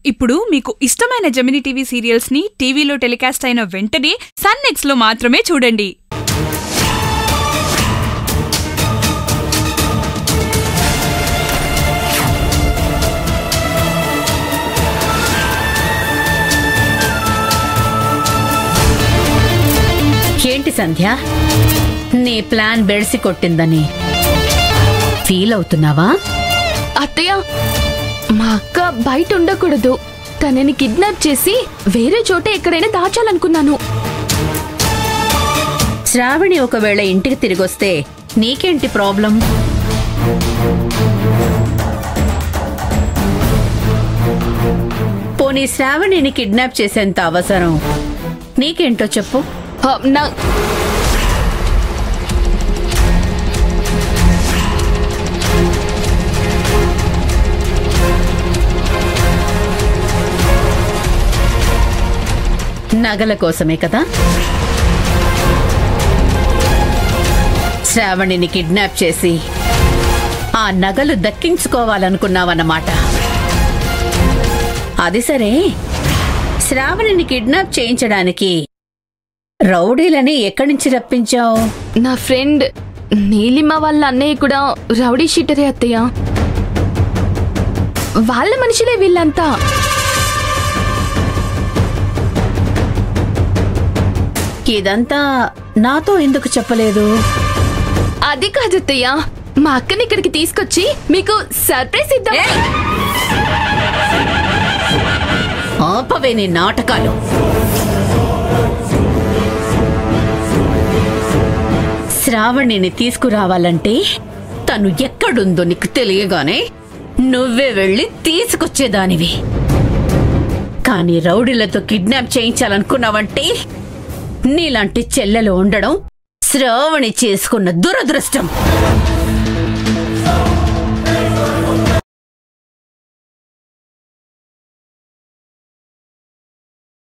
ఇప్పుడు మీకు ఇష్టమైన జెమినీ టీవీ సీరియల్స్ ని టీవీలో టెలికాస్ట్ అయిన వెంటనే సన్ నెక్స్ట్ లో మాత్రమే చూడండి. ఏంటి సంధ్య, నీ ప్లాన్ బెడిసి కొట్టిందని ఫీల్ అవుతున్నావా? అత్తయ్య, మా అక్క బయట ఉండకూడదు. తనని కిడ్నాప్ చేసి వేరే చోట ఎక్కడైనా దాచాలనుకున్నాను. శ్రావణి ఒకవేళ ఇంటికి తిరిగొస్తే నీకేంటి ప్రాబ్లం? పోనీ శ్రావణిని కిడ్నాప్ చేసేంత అవసరం నీకేంటో చెప్పు. నగల కోసమే కదా శ్రావణిని కిడ్నాప్ చేసి ఆ నగలు దక్కించుకోవాలనుకున్నావన్నమాట. అది సరే, శ్రావణిని కిడ్నాప్ చేయించడానికి రౌడీలని ఎక్కడి నుంచి రప్పించావు? నా ఫ్రెండ్ నీలిమ వాళ్ళ అన్నయ్య కూడా రౌడీ షీటరే అత్తయ్య. వాళ్ళ మనుషులే వీళ్ళంతా. ఇదంతా నాతో ఎందుకు చెప్పలేదు? అది కాదత్తయ్య, మా అక్కని ఇక్కడికి తీసుకొచ్చి మీకు సర్ప్రైజ్ ఇద్దాం. ఆపవే నీ నాటకాలు. శ్రావణిని తీసుకురావాలంటే తను ఎక్కడుందో నీకు తెలియగానే నువ్వే వెళ్ళి తీసుకొచ్చేదానివి. కానీ రౌడీలతో కిడ్నాప్ చేయించాలనుకున్నావంటే నీలాంటి చెల్లెలు ఉండడం శ్రావణి చేసుకున్న దురదృష్టం.